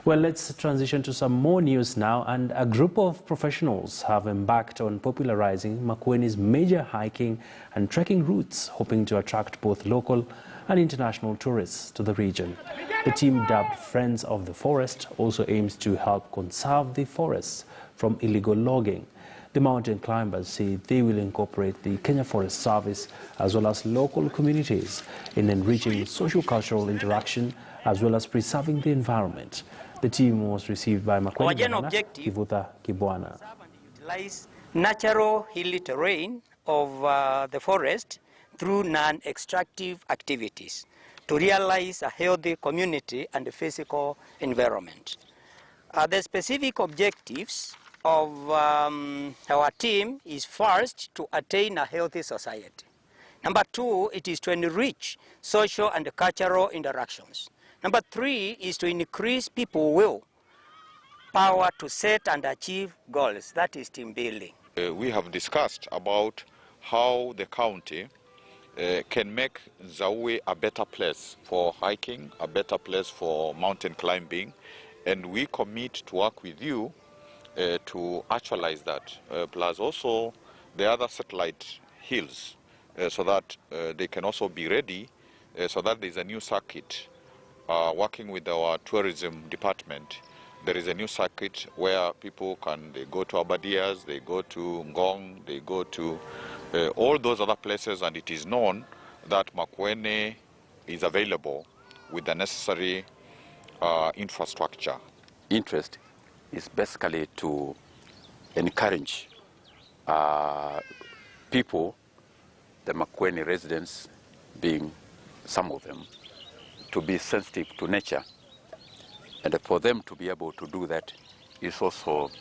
Well, let's transition to some more news now, and a group of professionals have embarked on popularizing Makueni's major hiking and trekking routes, hoping to attract both local and international tourists to the region. The team, dubbed Friends of the Forest, also aims to help conserve the forests from illegal logging. The mountain climbers say they will incorporate the Kenya Forest Service as well as local communities in enriching socio-cultural interaction as well as preserving the environment. The team was received by Makueni Governor Kivutha Kibwana. Utilize natural hilly terrain of the forest through non-extractive activities to realize a healthy community and physical environment. The specific objectives of our team is first to attain a healthy society. Number two, it is to enrich social and cultural interactions. Number three is to increase people's will power to set and achieve goals. That is team building. We have discussed about how the county can make Zaue a better place for hiking, a better place for mountain climbing, and we commit to work with you to actualize that, plus also the other satellite hills, so that they can also be ready, so that there is a new circuit. Working with our tourism department, there is a new circuit where people they go to Abadias, they go to Ngong, they go to all those other places, and it is known that Makueni is available with the necessary infrastructure. Interest is basically to encourage people, the Makueni residents being some of them, to be sensitive to nature. And for them to be able to do that is also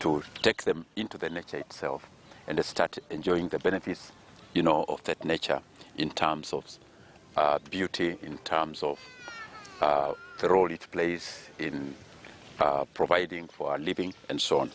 to take them into the nature itself and start enjoying the benefits, of that nature in terms of beauty, in terms of the role it plays in providing for our living and so on.